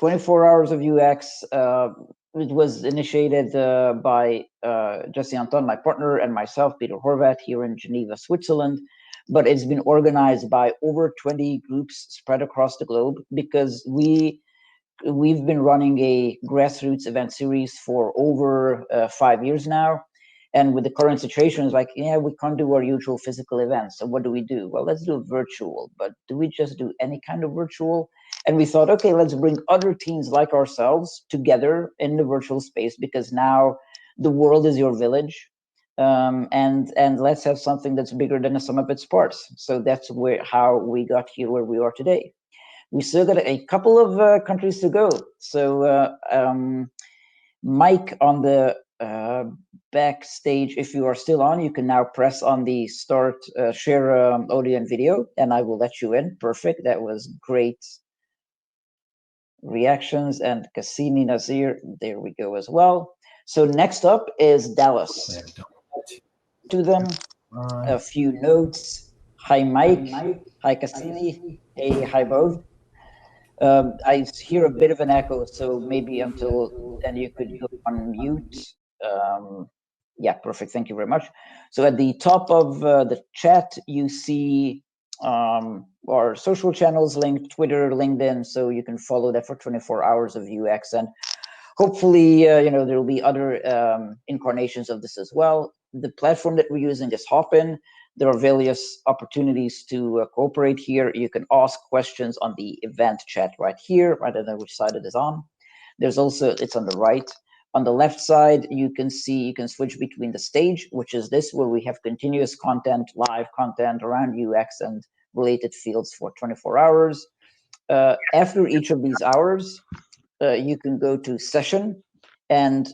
24 Hours of UX. It was initiated by Jesse Anton, my partner, and myself, Peter Horvath, here in Geneva, Switzerland. But it's been organized by over 20 groups spread across the globe, because we've been running a grassroots event series for over 5 years now. And with the current situation, it's like, yeah, we can't do our usual physical events. So what do we do? Well, let's do virtual. But do we just do any kind of virtual? And we thought, okay, let's bring other teams like ourselves together in the virtual space, because now the world is your village. And let's have something that's bigger than the sum of its parts. So that's how we got here where we are today. We still got a couple of countries to go. So Mike, on the backstage, if you are still on, you can now press on the start share audio and video, and I will let you in. Perfect. That was great reactions. And Cassini, Nazir, there we go as well. So next up is Dallas. To them, a few notes. Hi, Mike. Hi, Cassini. Hey, hi, both. I hear a bit of an echo, so maybe until then you could go on mute. Yeah, perfect. Thank you very much. So at the top of the chat, you see our social channels linked, Twitter, LinkedIn, so you can follow that for 24 hours of UX. And hopefully, there will be other incarnations of this as well. The platform that we're using is Hopin. There are various opportunities to cooperate here. You can ask questions on the event chat right here. I don't know which side it is on. There's also, it's on the right. On the left side, you can see, you can switch between the stage, which is this, where we have continuous content, live content around UX and related fields for 24 hours. After each of these hours, you can go to session. And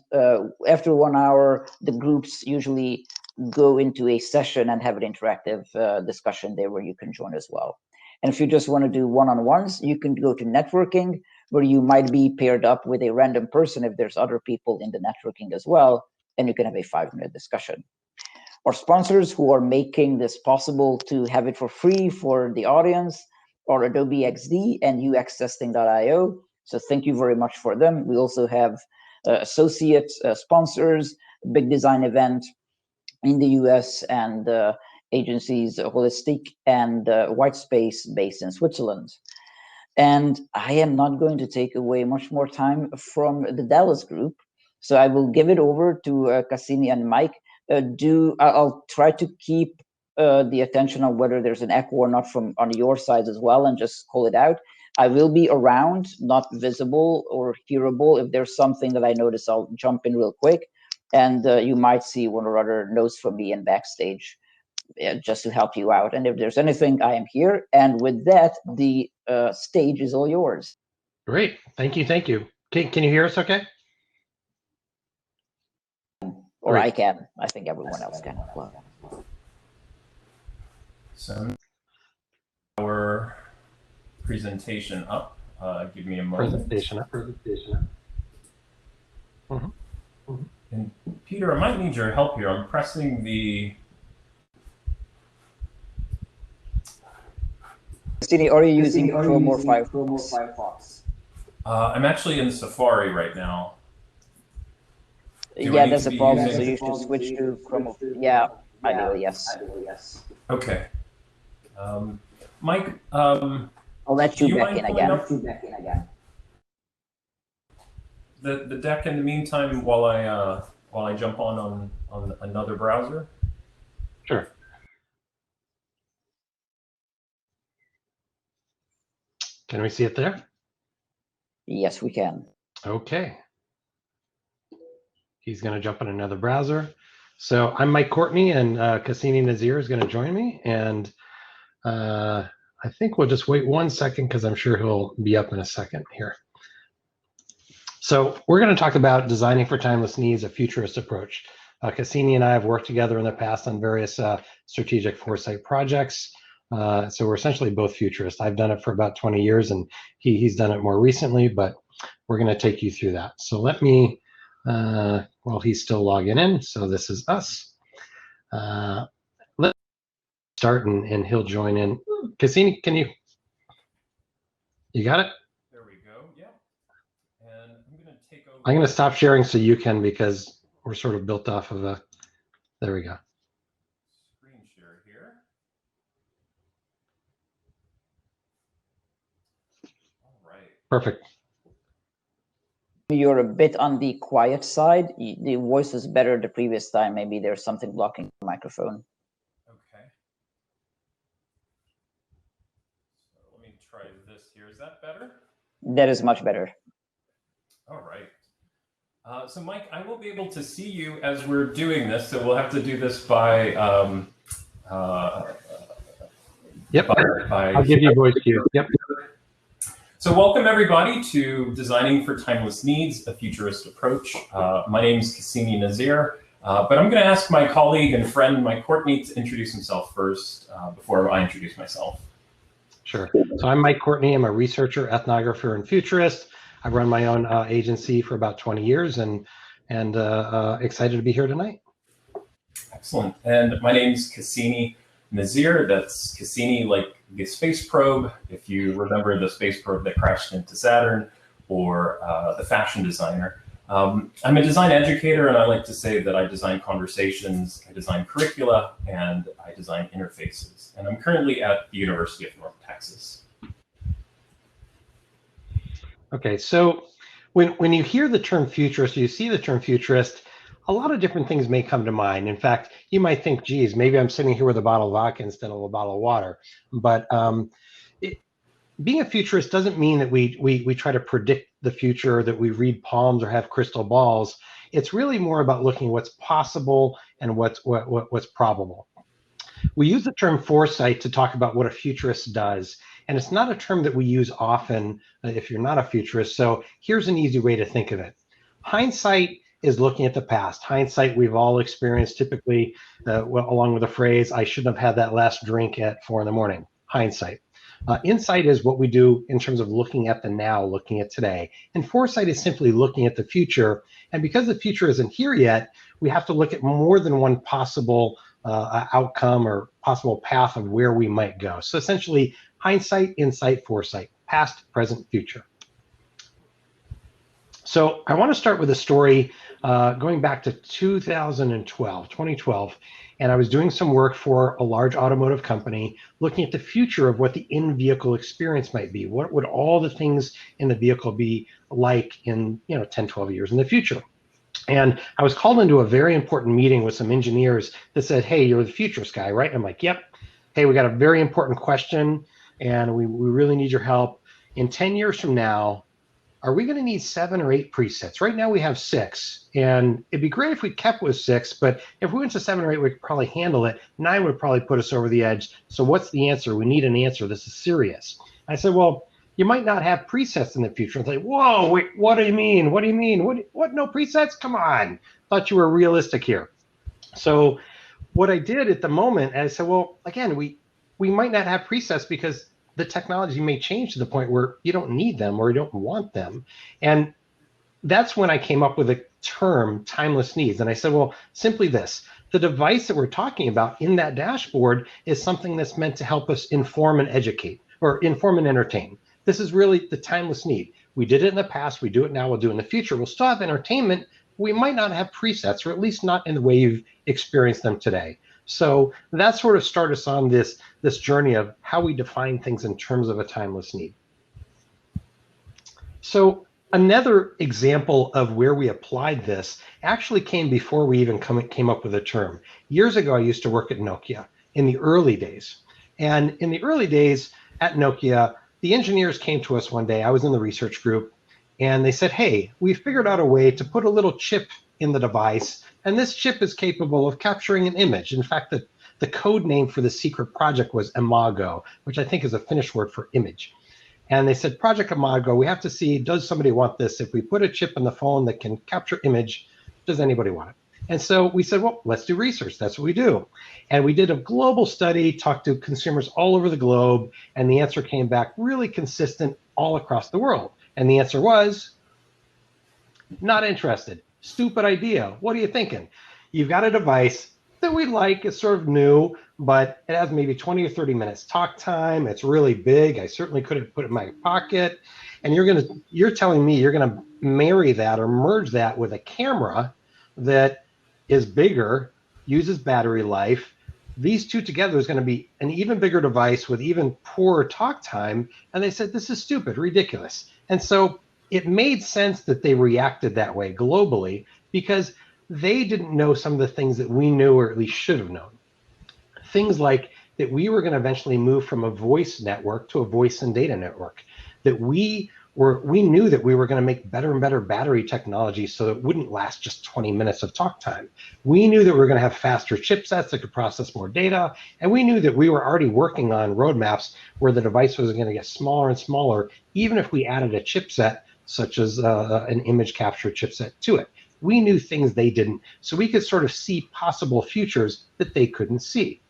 after 1 hour, the groups usually go into a session and have an interactive discussion there where you can join as well. And if you just want to do one-on-ones, you can go to networking, where you might be paired up with a random person if there's other people in the networking as well, and you can have a 5-minute discussion. Our sponsors who are making this possible to have it for free for the audience are Adobe XD and UXtesting.io. So thank you very much for them. We also have associate sponsors, Big Design Event in the US, and agencies Holistic and Whitespace based in Switzerland. And I am not going to take away much more time from the Dallas group. So I will give it over to Cassini and Mike. I'll try to keep the attention on whether there's an echo or not from on your side as well, and just call it out. I will be around, not visible or hearable. If there's something that I notice, I'll jump in real quick. And you might see one or other notes from me in backstage just to help you out. And if there's anything, I am here. And with that, the stage is all yours. Great. Thank you. Thank you. Can you hear us okay? Or great. I can. I think everyone else can. So our presentation up. Give me a moment. Presentation up. Mm-hmm. Mm-hmm. And Peter, I might need your help here. I'm pressing the... Christine, are you using Chrome or Firefox? I'm actually in Safari right now. Yeah, that's a problem. So you should switch to Chrome. Yeah, ideally, yes. Okay. Mike, I'll let you back in again. The deck in the meantime while I jump on another browser? Sure. Can we see it there? Yes, we can. Okay. He's going to jump in another browser. So I'm Mike Courtney, and Cassini Nazir is going to join me. And I think we'll just wait 1 second because I'm sure he'll be up in a second here. So we're going to talk about designing for timeless needs, a futurist approach. Cassini and I have worked together in the past on various strategic foresight projects. So we're essentially both futurists. I've done it for about 20 years, and he's done it more recently, but we're going to take you through that. So let me, well, he's still logging in. So this is us. Let's start, and he'll join in. Cassini, you got it? There we go. Yeah. I'm going to stop sharing so you can, because we're sort of built off of a, there we go. Screen share here. All right. Perfect. You're a bit on the quiet side. The voice was better the previous time. Maybe there's something blocking the microphone. Okay. So let me try this here. Is that better? That is much better. All right. So Mike, I won't be able to see you as we're doing this, so we'll have to do this by. Yep. I'll give you voice cue. Yep. So welcome everybody to Designing for Timeless Needs, a Futurist Approach. My name is Cassini Nazir, but I'm going to ask my colleague and friend Mike Courtney to introduce himself first before I introduce myself. Sure. So I'm Mike Courtney. I'm a researcher, ethnographer, and futurist. I've run my own agency for about 20 years and excited to be here tonight. Excellent. And my name's Cassini Nazir. That's Cassini like the space probe, if you remember the space probe that crashed into Saturn, or the fashion designer. I'm a design educator, and I like to say that I design conversations, I design curricula, and I design interfaces. And I'm currently at the University of North Texas. Okay, so when you hear the term futurist, you see the term futurist, a lot of different things may come to mind. In fact, you might think, geez, maybe I'm sitting here with a bottle of vodka instead of a bottle of water. But being a futurist doesn't mean that we try to predict the future, that we read palms or have crystal balls. It's really more about looking at what's possible and what's probable. We use the term foresight to talk about what a futurist does. And it's not a term that we use often if you're not a futurist. So here's an easy way to think of it. Hindsight is looking at the past. Hindsight we've all experienced, typically along with the phrase, I shouldn't have had that last drink at 4 in the morning. Hindsight. Insight is what we do in terms of looking at the now, looking at today. And foresight is simply looking at the future. And because the future isn't here yet, we have to look at more than one possible outcome or possible path of where we might go. So essentially, hindsight, insight, foresight, past, present, future. So I want to start with a story going back to 2012, and I was doing some work for a large automotive company looking at the future of what the in-vehicle experience might be. What would all the things in the vehicle be like in 10, 12 years in the future? And I was called into a very important meeting with some engineers that said, hey, you're the futurist guy, right? I'm like, yep. Hey, we got a very important question, and we really need your help. In 10 years from now, are we going to need 7 or 8 presets? Right now we have 6, and it'd be great if we kept with 6, but if we went to 7 or 8, we could probably handle it. 9 would probably put us over the edge. So what's the answer? We need an answer. This is serious. I said, well, you might not have presets in the future. And say, whoa, wait, what do you mean? What do you mean? What, no presets? Come on. Thought you were realistic here. So what I did at the moment, I said, well, again, we might not have presets because the technology may change to the point where you don't need them or you don't want them. And that's when I came up with the term timeless needs. And I said, well, simply this, the device that we're talking about in that dashboard is something that's meant to help us inform and educate, or inform and entertain. This is really the timeless need. We did it in the past, we do it now, we'll do it in the future. We'll still have entertainment. We might not have presets, or at least not in the way you've experienced them today. So that sort of started us on this journey of how we define things in terms of a timeless need. So another example of where we applied this actually came before we even came up with a term. Years ago, I used to work at Nokia in the early days. And in the early days at Nokia, the engineers came to us one day. I was in the research group, and they said, hey, we figured out a way to put a little chip in the device, and this chip is capable of capturing an image. In fact, the code name for the secret project was Imago, which I think is a Finnish word for image. And they said, Project Imago, we have to see, does somebody want this? If we put a chip in the phone that can capture image, does anybody want it? And so we said, well, let's do research. That's what we do. And we did a global study, talked to consumers all over the globe, and the answer came back really consistent all across the world. And the answer was, not interested. Stupid idea. What are you thinking? You've got a device that we like, it's sort of new, but it has maybe 20 or 30 minutes talk time. It's really big. I certainly couldn't put it in my pocket. And you're telling me you're gonna marry that or merge that with a camera that is bigger, uses battery life. These two together is going to be an even bigger device with even poorer talk time. And they said, this is stupid, ridiculous. And so it made sense that they reacted that way globally, because they didn't know some of the things that we knew, or at least should have known. Things like that we were going to eventually move from a voice network to a voice and data network, that we knew that we were going to make better and better battery technology so it wouldn't last just 20 minutes of talk time. We knew that we were going to have faster chipsets that could process more data. And we knew that we were already working on roadmaps where the device was going to get smaller and smaller, even if we added a chipset, such as an image capture chipset to it. We knew things they didn't. So we could sort of see possible futures that they couldn't see.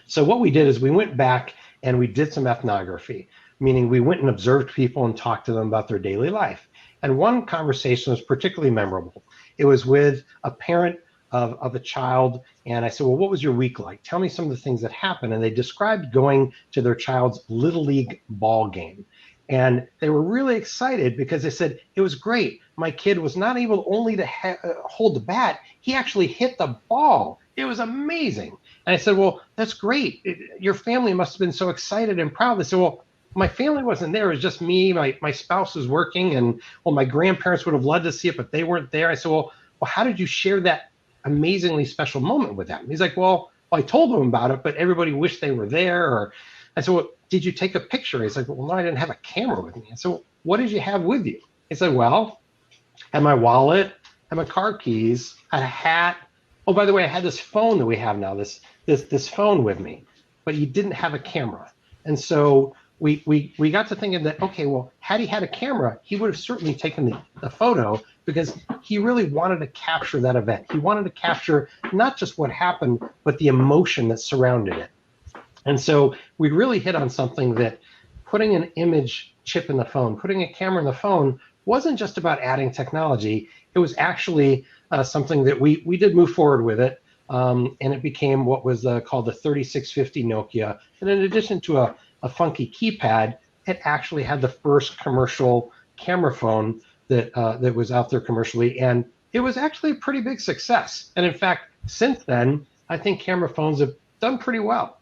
So what we did is we went back and we did some ethnography, meaning we went and observed people and talked to them about their daily life. And one conversation was particularly memorable. It was with a parent of a child, and I said, well, what was your week like? Tell me some of the things that happened. And they described going to their child's Little League ball game. And they were really excited because they said, it was great. My kid was not able only to hold the bat, he actually hit the ball. It was amazing. And I said, well, that's great. Your family must have been so excited and proud. They said, well, my family wasn't there. It was just me. My spouse was working, and well, my grandparents would have loved to see it, but they weren't there. I said, well, how did you share that amazingly special moment with them? And he's like, well, I told them about it, but everybody wished they were there. Or I said, well, did you take a picture? He's like, well, no, I didn't have a camera with me. I said, well, what did you have with you? He said, well, I had my wallet, I had my car keys, I had a hat. Oh, by the way, I had this phone that we have now, this phone with me, but he didn't have a camera. And so we got to thinking that, okay, well, had he had a camera, he would have certainly taken the photo, because he really wanted to capture that event. He wanted to capture not just what happened, but the emotion that surrounded it. And so we really hit on something, that putting an image chip in the phone, putting a camera in the phone, wasn't just about adding technology. It was actually something that we did move forward with it. And it became what was called the 3650 Nokia. And in addition to a funky keypad, it actually had the first commercial camera phone that was out there commercially. And it was actually a pretty big success. And in fact, since then, I think camera phones have done pretty well.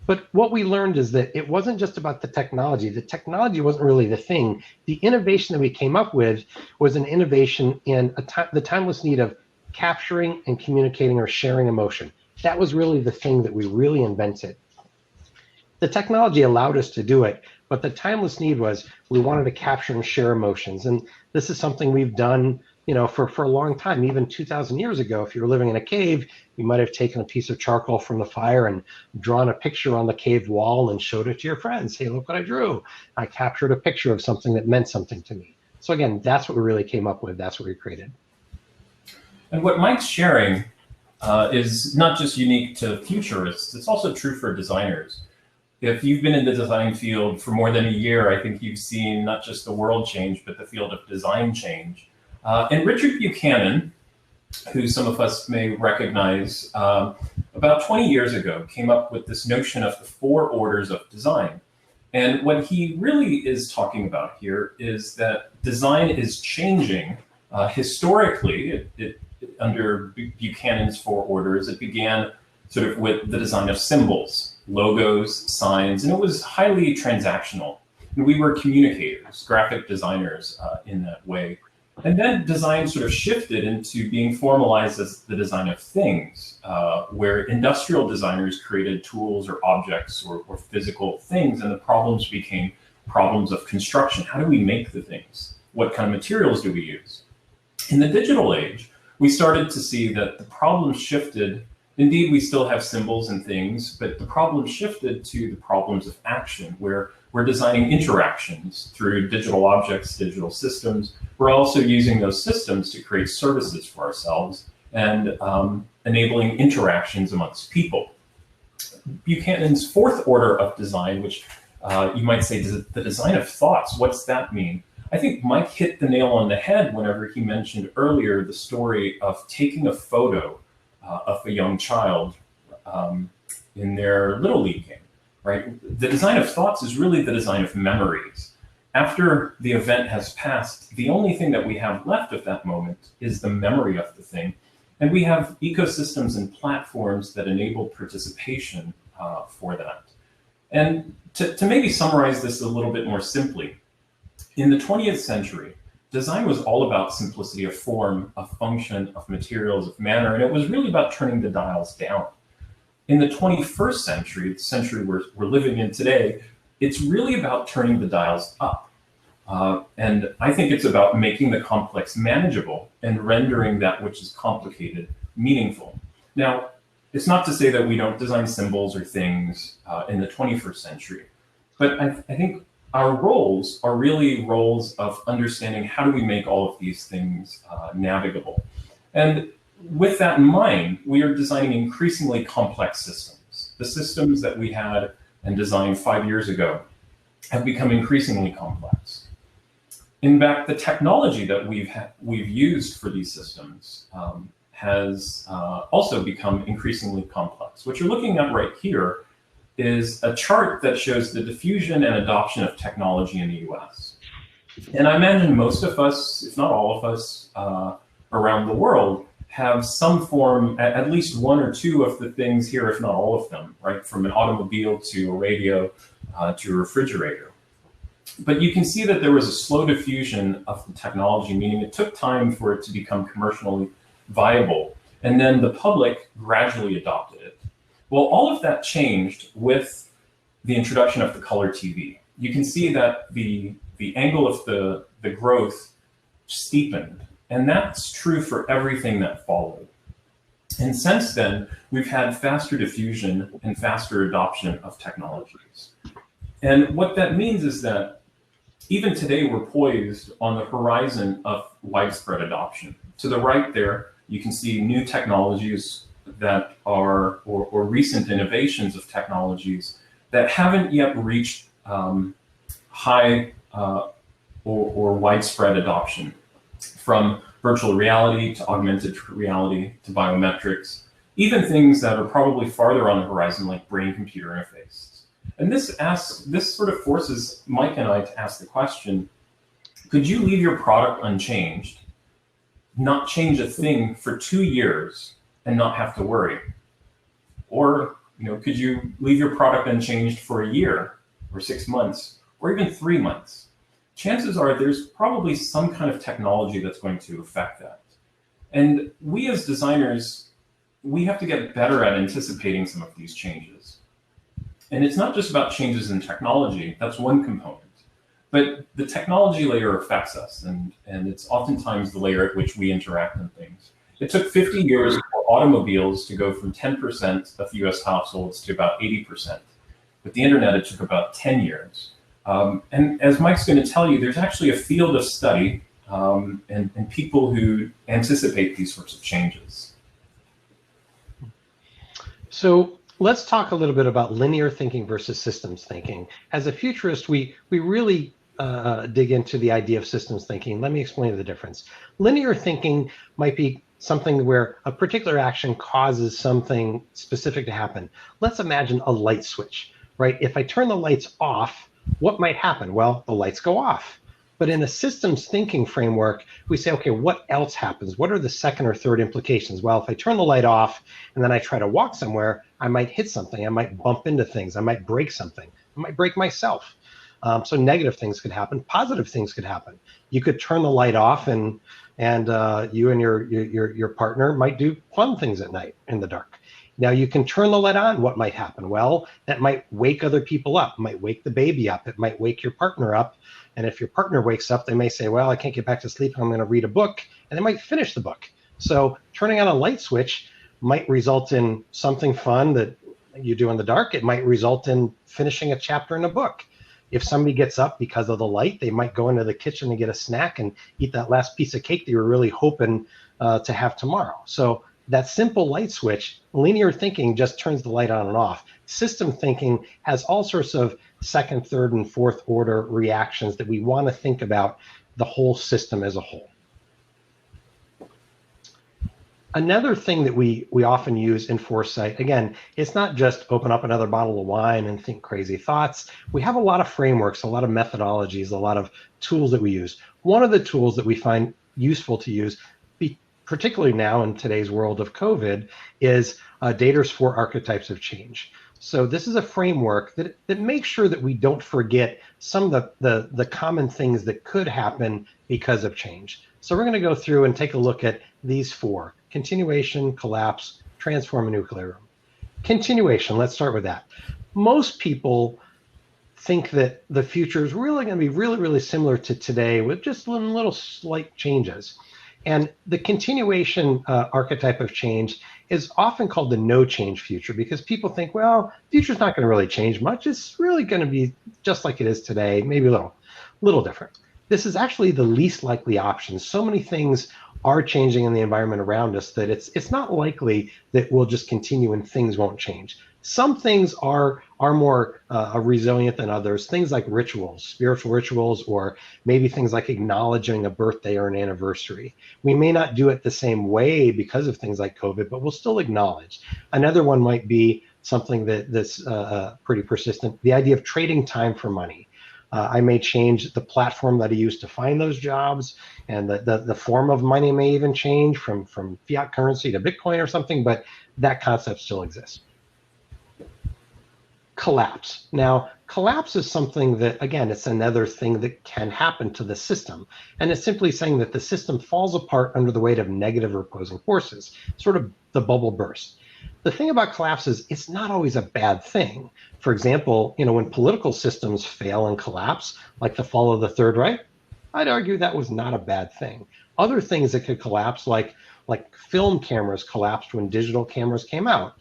But what we learned is that it wasn't just about the technology. The technology wasn't really the thing. The innovation that we came up with was an innovation in the timeless need of capturing and communicating or sharing emotion. That was really the thing that we really invented. The technology allowed us to do it, but the timeless need was we wanted to capture and share emotions. And this is something we've done, for a long time. Even 2,000 years ago, if you were living in a cave, you might have taken a piece of charcoal from the fire and drawn a picture on the cave wall and showed it to your friends. Hey, look what I drew. I captured a picture of something that meant something to me. So again, that's what we really came up with. That's what we created. And what Mike's sharing is not just unique to futurists, it's also true for designers. If you've been in the design field for more than a year, I think you've seen not just the world change, but the field of design change. And Richard Buchanan, who some of us may recognize, about 20 years ago came up with this notion of the 4 orders of design. And what he really is talking about here is that design is changing. Historically, under Buchanan's 4 orders, it began sort of with the design of symbols, logos, signs, and it was highly transactional. And we were communicators, graphic designers in that way. And then design sort of shifted into being formalized as the design of things, where industrial designers created tools or objects or physical things, and the problems became problems of construction. How do we make the things? What kind of materials do we use? In the digital age, we started to see that the problem shifted. Indeed, we still have symbols and things, but the problem shifted to the problems of action, where we're designing interactions through digital objects, digital systems. We're also using those systems to create services for ourselves and enabling interactions amongst people. Buchanan's 4th order of design, which you might say is the design of thoughts. What's that mean? I think Mike hit the nail on the head whenever he mentioned earlier the story of taking a photo of a young child in their Little League game, right? The design of thoughts is really the design of memories. after the event has passed, the only thing that we have left of that moment is the memory of the thing. And we have ecosystems and platforms that enable participation for that. And to maybe summarize this a little bit more simply, in the 20th century, design was all about simplicity of form, of function, of materials, of manner, and it was really about turning the dials down. In the 21st century, the century we're living in today, it's really about turning the dials up. And I think it's about making the complex manageable and rendering that which is complicated meaningful. Now, it's not to say that we don't design symbols or things in the 21st century, but I think our roles are really roles of understanding how do we make all of these things navigable. And with that in mind, we are designing increasingly complex systems. The systems that we had and designed 5 years ago have become increasingly complex. In fact, the technology that we've used for these systems has also become increasingly complex. What you're looking at right here is a chart that shows the diffusion and adoption of technology in the US. And I imagine most of us, if not all of us, around the world have some form, at least one or two of the things here, if not all of them, right? From an automobile to a radio to a refrigerator. But you can see that there was a slow diffusion of the technology, meaning it took time for it to become commercially viable. And then the public gradually adopted it. Well, all of that changed with the introduction of the color TV. You can see that the angle of the growth steepened, and that's true for everything that followed. And since then, we've had faster diffusion and faster adoption of technologies. And what that means is that even today, we're poised on the horizon of widespread adoption. To the right there, you can see new technologies that are, or recent innovations of technologies that haven't yet reached high or widespread adoption, from virtual reality to augmented reality to biometrics, even things that are probably farther on the horizon like brain-computer interfaces. And this sort of forces Mike and I to ask the question, could you leave your product unchanged, not change a thing for 2 years and not have to worry? Or, could you leave your product unchanged for a year or 6 months or even 3 months? Chances are there's probably some kind of technology that's going to affect that. And we as designers, we have to get better at anticipating some of these changes. And it's not just about changes in technology, that's one component. But the technology layer affects us, and it's oftentimes the layer at which we interact in things. It took 50 years for automobiles to go from 10% of US households to about 80%. With the internet, it took about 10 years. And as Mike's going to tell you, there's actually a field of study and people who anticipate these sorts of changes. So let's talk a little bit about linear thinking versus systems thinking. As a futurist, we really dig into the idea of systems thinking. Let me explain the difference. Linear thinking might be something where a particular action causes something specific to happen. Let's imagine a light switch, right? If I turn the lights off, what might happen? Well, the lights go off. But in a systems thinking framework, we say, okay, what else happens? What are the second or third implications? Well, if I turn the light off and then I try to walk somewhere, I might hit something. I might bump into things. I might break something. I might break myself. So negative things could happen. Positive things could happen. You could turn the light off and you and your partner might do fun things at night in the dark. Now you can turn the light on. What might happen? Well, that might wake other people up. It might wake the baby up. It might wake your partner up. And if your partner wakes up, they may say, well, I can't get back to sleep. I'm going to read a book. And they might finish the book. So turning on a light switch might result in something fun that you do in the dark. It might result in finishing a chapter in a book. If somebody gets up because of the light, they might go into the kitchen and get a snack and eat that last piece of cake that you were really hoping to have tomorrow. So that simple light switch, linear thinking just turns the light on and off. System thinking has all sorts of second, third, and fourth order reactions that we want to think about the whole system as a whole. Another thing that we often use in Foresight, again, it's not just open up another bottle of wine and think crazy thoughts. We have a lot of frameworks, a lot of methodologies, a lot of tools that we use. One of the tools that we find useful to use, particularly now in today's world of COVID, is Data's 4 Archetypes of Change. So this is a framework that makes sure that we don't forget some of the common things that could happen because of change. So we're going to go through and take a look at these 4: continuation, collapse, transform, and equilibrium. Continuation, let's start with that. Most people think that the future is really going to be really similar to today with just little slight changes. And the continuation archetype of change is often called the no change future, because people think, well, the future's not going to really change much. It's really going to be just like it is today, maybe a little different. This is actually the least likely option. So many things are changing in the environment around us that it's not likely that we'll just continue and things won't change. Some things are more resilient than others. Things like rituals, spiritual rituals, or maybe things like acknowledging a birthday or an anniversary. We may not do it the same way because of things like COVID, but we'll still acknowledge. Another one might be something that's pretty persistent: the idea of trading time for money. I may change the platform that I use to find those jobs, and the form of money may even change from fiat currency to Bitcoin or something, but that concept still exists. Collapse. Now, collapse is something that, again, it's another thing that can happen to the system. And it's simply saying that the system falls apart under the weight of negative or opposing forces, sort of the bubble burst. The thing about collapse is it's not always a bad thing. For example, when political systems fail and collapse, like the fall of the Third Reich, I'd argue that was not a bad thing. Other things that could collapse, like film cameras collapsed when digital cameras came out.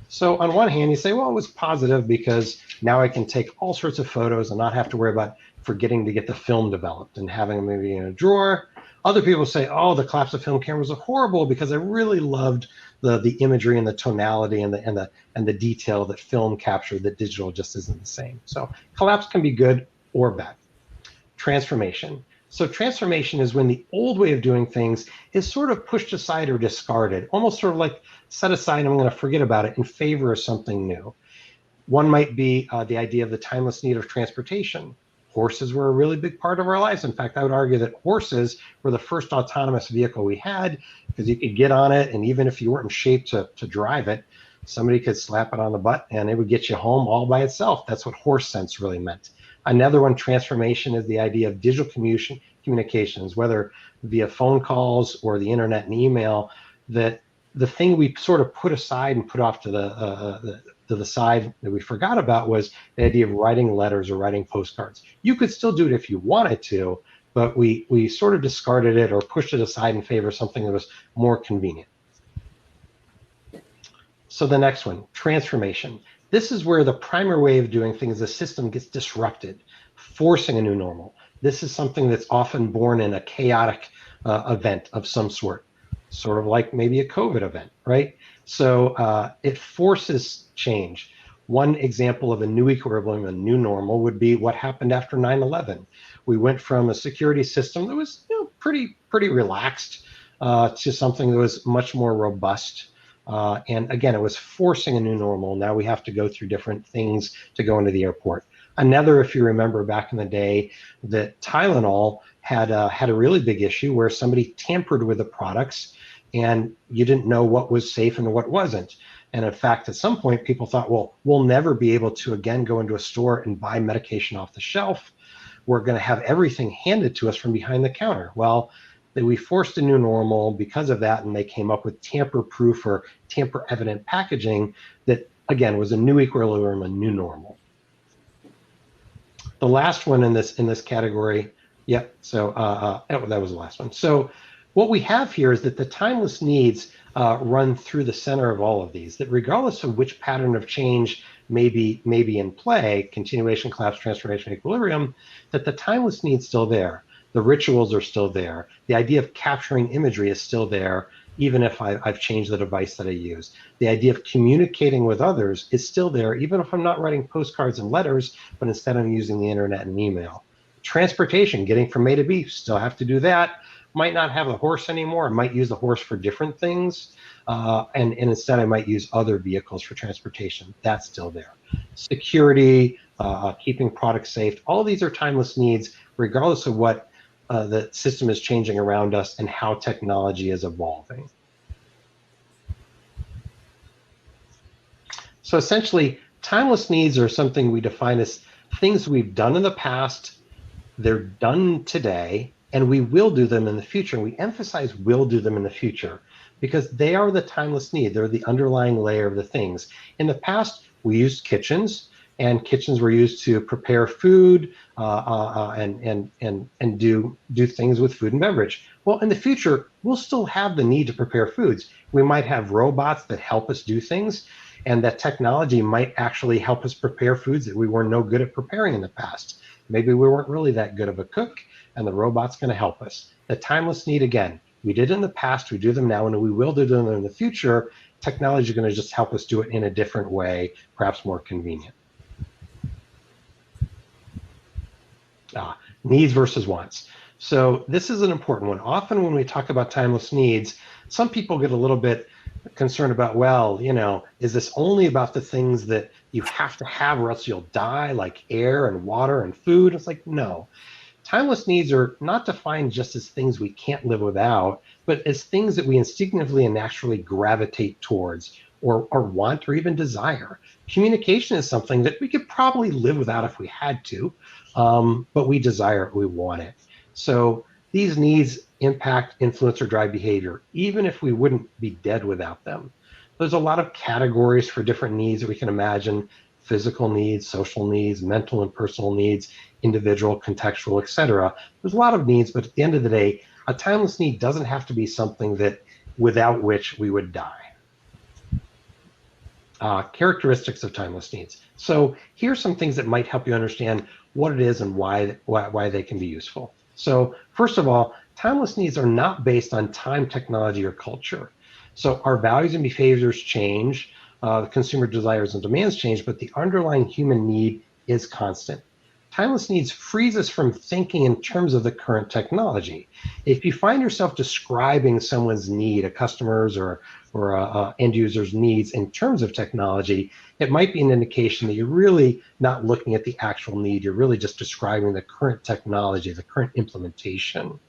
So on one hand, you say, well, it was positive because now I can take all sorts of photos and not have to worry about forgetting to get the film developed and having them maybe in a drawer. Other people say, oh, the collapse of film cameras are horrible because I really loved the imagery and the tonality and the detail that film captured that digital just isn't the same. So collapse can be good or bad. Transformation. So transformation is when the old way of doing things is sort of pushed aside or discarded, almost sort of like set aside, I'm going to forget about it in favor of something new. One might be the idea of the timeless need of transportation. Horses were a really big part of our lives. In fact, I would argue that horses were the first autonomous vehicle we had, because you could get on it, and even if you weren't in shape to drive it, somebody could slap it on the butt and it would get you home all by itself. That's what horse sense really meant. Another one, transformation, is the idea of digital communications, whether via phone calls or the internet and email, that the thing we sort of put aside and put off to the side that we forgot about was the idea of writing letters or writing postcards. You could still do it if you wanted to, but we sort of discarded it or pushed it aside in favor of something that was more convenient. So the next one, transformation. This is where the primary way of doing things, the system gets disrupted, forcing a new normal. This is something that's often born in a chaotic event of some sort of like maybe a COVID event, right? So it forces change. One example of a new equilibrium, a new normal, would be what happened after 9/11. We went from a security system that was pretty relaxed to something that was much more robust. And again, it was forcing a new normal. Now we have to go through different things to go into the airport. Another, if you remember back in the day, that Tylenol had a really big issue where somebody tampered with the products and you didn't know what was safe and what wasn't. And in fact, at some point, people thought, well, we'll never be able to again go into a store and buy medication off the shelf. We're going to have everything handed to us from behind the counter. Well, we forced a new normal because of that, and they came up with tamper-proof or tamper-evident packaging that, again, was a new equilibrium, a new normal. The last one in this category, yep, so that was the last one. So what we have here is that the timeless needs run through the center of all of these, that regardless of which pattern of change may be in play, continuation, collapse, transformation, equilibrium, that the timeless need's still there. The rituals are still there. The idea of capturing imagery is still there, even if I've changed the device that I use. The idea of communicating with others is still there, even if I'm not writing postcards and letters, but instead I'm using the internet and email. Transportation, getting from A to B, still have to do that. might not have the horse anymore. I might use the horse for different things. And instead I might use other vehicles for transportation. That's still there. Security, keeping products safe, all these are timeless needs, regardless of what the system is changing around us and how technology is evolving. So essentially, timeless needs are something we define as things we've done in the past, they're done today, and we will do them in the future. And we emphasize will do them in the future because they are the timeless need. They're the underlying layer of the things. In the past, we used kitchens, and kitchens were used to prepare food and do things with food and beverage. Well, in the future, we'll still have the need to prepare foods. We might have robots that help us do things, and that technology might actually help us prepare foods that we were no good at preparing in the past. Maybe we weren't really that good of a cook, and the robot's going to help us. The timeless need, again, we did in the past, we do them now, and we will do them in the future. Technology is going to just help us do it in a different way, perhaps more convenient. Needs versus wants. So this is an important one. Often when we talk about timeless needs, some people get a little bit concerned about, well, you know, is this only about the things that you have to have or else you'll die, like air and water and food? It's like, no. Timeless needs are not defined just as things we can't live without, but as things that we instinctively and naturally gravitate towards or want or even desire. Communication is something that we could probably live without if we had to, but we desire it, we want it. So these needs impact, influence, or drive behavior, even if we wouldn't be dead without them. There's a lot of categories for different needs that we can imagine: physical needs, social needs, mental and personal needs, individual, contextual, etc. There's a lot of needs, but at the end of the day, a timeless need doesn't have to be something that without which we would die. Characteristics of timeless needs. So here's some things that might help you understand what it is and why they can be useful. So first of all, timeless needs are not based on time, technology, or culture. So our values and behaviors change, the consumer desires and demands change, but the underlying human need is constant. Timeless needs frees us from thinking in terms of the current technology. If you find yourself describing someone's need, a customer's or a end user's needs in terms of technology, it might be an indication that you're really not looking at the actual need. You're really just describing the current technology, the current implementation.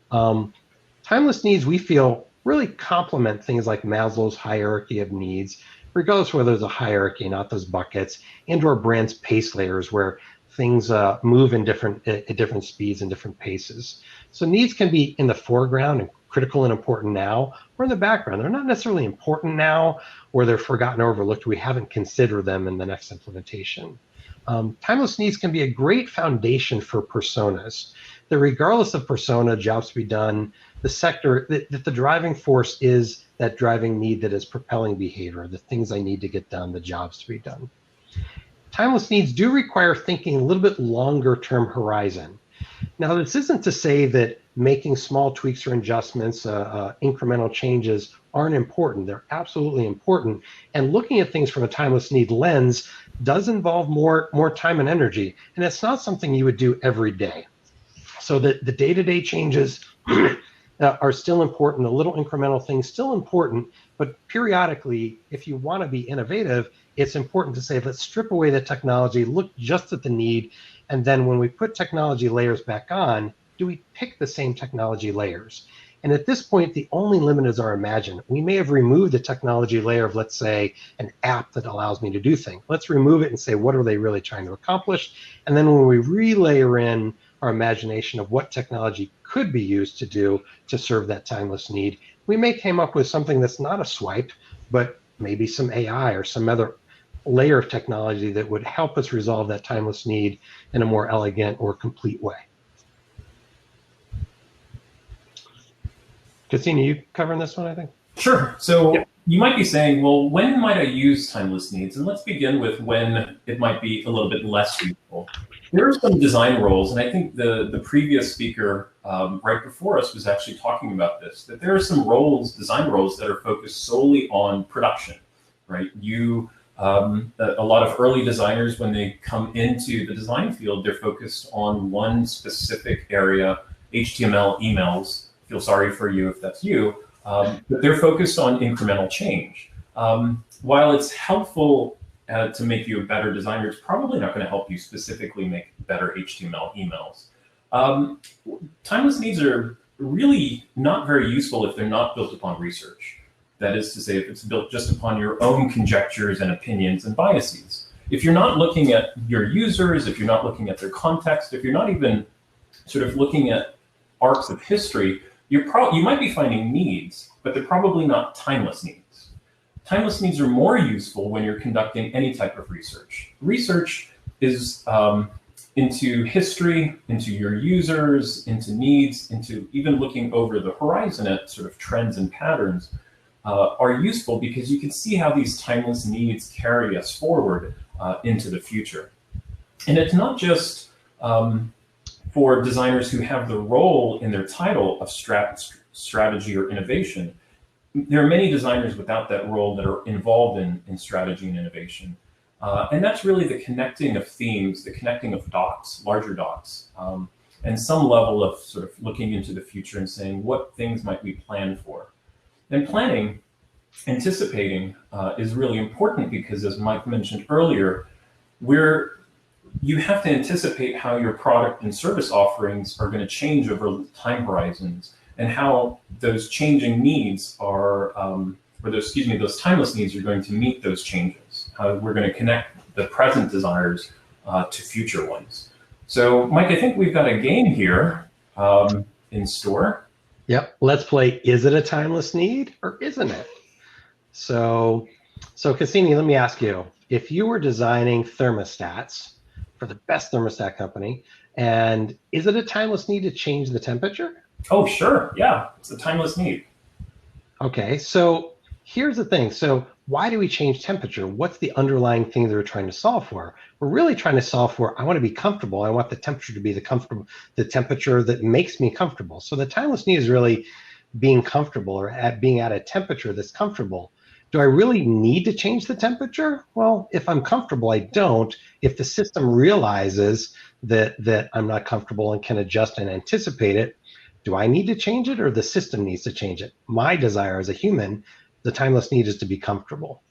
Timeless needs, we feel, really complement things like Maslow's hierarchy of needs, regardless of whether there's a hierarchy, not those buckets, and or Brandt's pace layers, where things move in at different speeds and different paces. So needs can be in the foreground and critical and important now, or in the background. They're not necessarily important now, or they're forgotten or overlooked. We haven't considered them in the next implementation. Timeless needs can be a great foundation for personas. That regardless of persona, jobs to be done, the sector, that the driving force is that driving need that is propelling behavior, the things I need to get done, the jobs to be done. Timeless needs do require thinking a little bit longer term horizon. Now, this isn't to say that making small tweaks or adjustments, incremental changes aren't important. They're absolutely important. And looking at things from a timeless need lens does involve more time and energy. And it's not something you would do every day. So the day-to-day changes are still important. The little incremental things still important. But periodically, if you want to be innovative, it's important to say, let's strip away the technology, look just at the need, and then when we put technology layers back on, do we pick the same technology layers? And at this point, the only limit is our imagination. We may have removed the technology layer of, let's say, an app that allows me to do things. Let's remove it and say, what are they really trying to accomplish? And then when we re-layer in our imagination of what technology could be used to do to serve that timeless need, we may come up with something that's not a swipe, but maybe some AI or some other layer of technology that would help us resolve that timeless need in a more elegant or complete way. Cassini, you covering this one, I think? Sure. So you might be saying, well, when might I use timeless needs? And let's begin with when it might be a little bit less useful. There are some design roles, and I think the previous speaker right before us was actually talking about this, that there are some roles, design roles, that are focused solely on production, right? A lot of early designers, when they come into the design field, they're focused on one specific area, HTML, emails, feel sorry for you if that's you, but they're focused on incremental change. While it's helpful to make you a better designer, it's probably not going to help you specifically make better HTML emails. Timeless needs are really not very useful if they're not built upon research. That is to say, if it's built just upon your own conjectures and opinions and biases. If you're not looking at your users, if you're not looking at their context, if you're not even sort of looking at arcs of history, you might be finding needs, but they're probably not timeless needs. Timeless needs are more useful when you're conducting any type of research. Research is into history, into your users, into needs, into even looking over the horizon at sort of trends and patterns are useful because you can see how these timeless needs carry us forward into the future. And it's not just for designers who have the role in their title of strategy or innovation. There are many designers without that role that are involved in strategy and innovation. And that's really the connecting of themes, the connecting of dots, larger dots, and some level of sort of looking into the future and saying what things might we plan for. And planning, anticipating is really important because, as Mike mentioned earlier, you have to anticipate how your product and service offerings are going to change over time horizons and how those changing needs are, those timeless needs are going to meet those changes. How we're going to connect the present desires to future ones. So, Mike, I think we've got a game here in store. Yep. Let's play. Is it a timeless need or isn't it? So Cassini, let me ask you: if you were designing thermostats for the best thermostat company, and is it a timeless need to change the temperature? Oh, sure. Yeah, it's a timeless need. Okay. So here's the thing. So why do we change temperature? What's the underlying thing that we're trying to solve for? We're really trying to solve for, I want to be comfortable. I want the temperature to be the temperature that makes me comfortable. So the timeless need is really being comfortable or being at a temperature that's comfortable. Do I really need to change the temperature? Well, if I'm comfortable, I don't. If the system realizes that I'm not comfortable and can adjust and anticipate it, do I need to change it or the system needs to change it? My desire as a human, the timeless need is to be comfortable.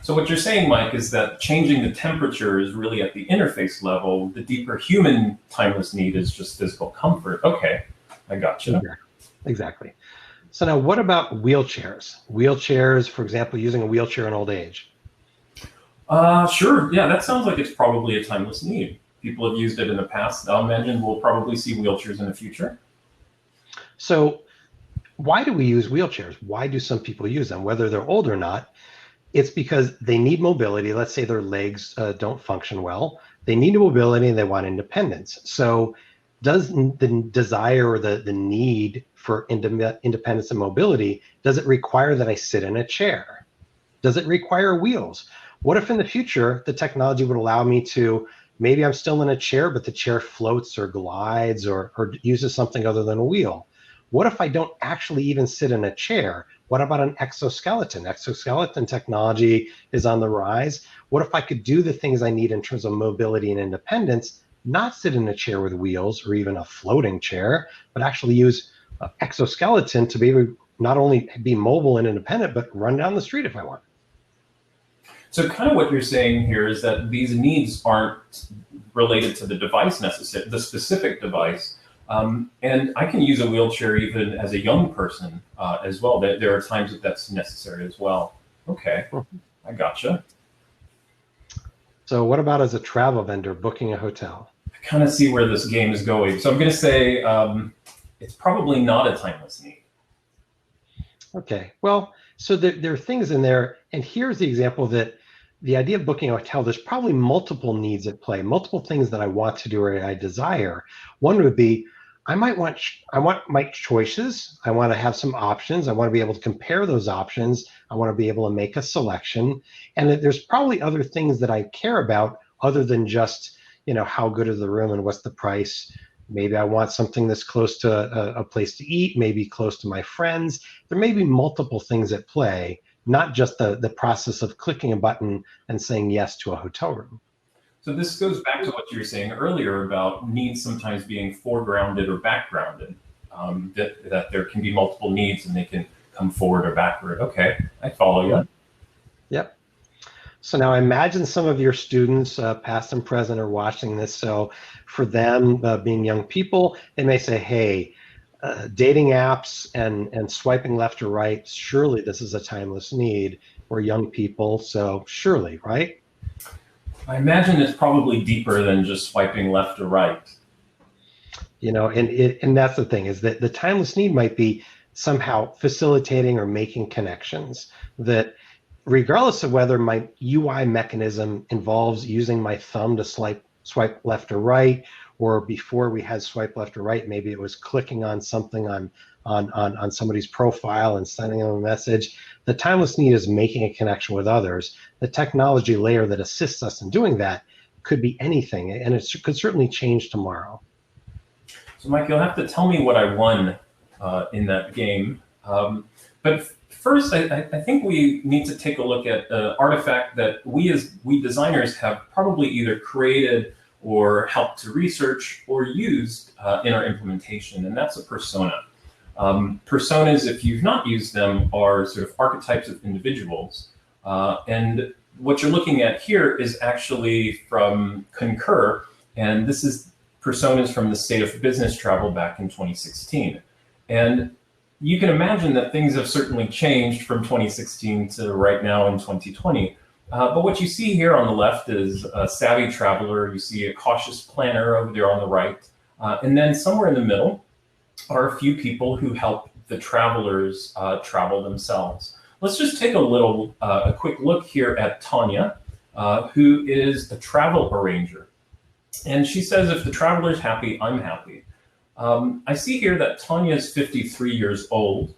So what you're saying, Mike, is that changing the temperature is really at the interface level. The deeper human timeless need is just physical comfort. Okay, I gotcha. Exactly. So now what about wheelchairs? Wheelchairs, for example, using a wheelchair in old age. Sure. Yeah, that sounds like it's probably a timeless need. People have used it in the past. I'll imagine we'll probably see wheelchairs in the future. So why do we use wheelchairs? Why do some people use them? Whether they're old or not, it's because they need mobility. Let's say their legs don't function well. They need mobility and they want independence. So does the desire or the need for independence and mobility, does it require that I sit in a chair? Does it require wheels? What if in the future the technology would allow me to, maybe I'm still in a chair, but the chair floats or glides or uses something other than a wheel? What if I don't actually even sit in a chair? What about an exoskeleton? Exoskeleton technology is on the rise. What if I could do the things I need in terms of mobility and independence, not sit in a chair with wheels or even a floating chair, but actually use an exoskeleton to be able to not only be mobile and independent, but run down the street if I want. So kind of what you're saying here is that these needs aren't related to the device necessarily, the specific device. And I can use a wheelchair even as a young person as well. There are times that that's necessary as well. Okay, I gotcha. So what about as a travel vendor booking a hotel? I kind of see where this game is going. So I'm going to say it's probably not a timeless need. Okay, well, so there are things in there. And here's the example that the idea of booking a hotel, there's probably multiple needs at play, multiple things that I want to do or I desire. One would be, I want my choices. I want to have some options. I want to be able to compare those options. I want to be able to make a selection. And there's probably other things that I care about other than just, how good is the room and what's the price. Maybe I want something that's close to a place to eat, maybe close to my friends. There may be multiple things at play, not just the process of clicking a button and saying yes to a hotel room. So this goes back to what you were saying earlier about needs sometimes being foregrounded or backgrounded. that there can be multiple needs and they can come forward or backward. Okay, I follow you. Yep. So now imagine some of your students, past and present, are watching this. So for them, being young people, they may say, hey, dating apps and swiping left or right, surely this is a timeless need. We're young people, so surely, right? I imagine it's probably deeper than just swiping left or right. You know, and that's the thing, is that the timeless need might be somehow facilitating or making connections that, regardless of whether my UI mechanism involves using my thumb to swipe left or right, or before we had swipe left or right, maybe it was clicking on something on somebody's profile and sending them a message. The timeless need is making a connection with others. The technology layer that assists us in doing that could be anything, and it could certainly change tomorrow. So Mike, you'll have to tell me what I won in that game. But first, I think we need to take a look at the artifact that we designers have probably either created or helped to research or used in our implementation, and that's a persona. Personas, if you've not used them, are sort of archetypes of individuals. And what you're looking at here is actually from Concur, and this is personas from the State of Business Travel back in 2016. And you can imagine that things have certainly changed from 2016 to right now in 2020. But what you see here on the left is a savvy traveler. You see a cautious planner over there on the right. And then somewhere in the middle are a few people who help the travelers travel themselves. Let's just take a quick look here at Tanya, who is a travel arranger. And she says, if the traveler's happy, I'm happy. I see here that Tanya is 53 years old.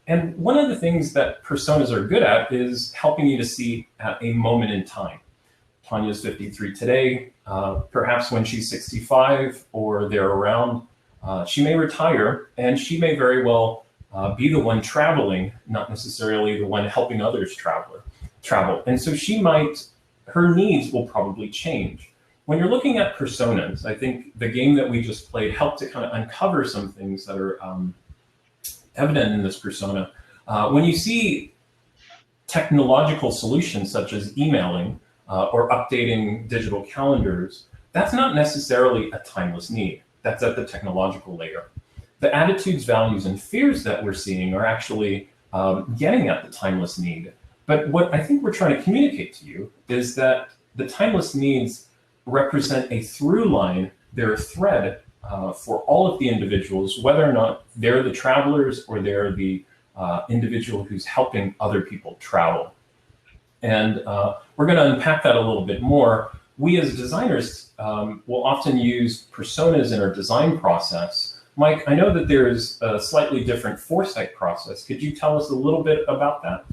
And one of the things that personas are good at is helping you to see at a moment in time. Tanya's 53 today. Perhaps when she's 65 or there around, she may retire, and she may very well be the one traveling, not necessarily the one helping others travel. And so her needs will probably change. When you're looking at personas, I think the game that we just played helped to kind of uncover some things that are evident in this persona. When you see technological solutions such as emailing or updating digital calendars, that's not necessarily a timeless need. That's at the technological layer. The attitudes, values, and fears that we're seeing are actually getting at the timeless need. But what I think we're trying to communicate to you is that the timeless needs represent a through line, they're a thread for all of the individuals, whether or not they're the travelers or they're the individual who's helping other people travel. And we're going to unpack that a little bit more. We as designers will often use personas in our design process. Mike, I know that there's a slightly different Foresight process. Could you tell us a little bit about that?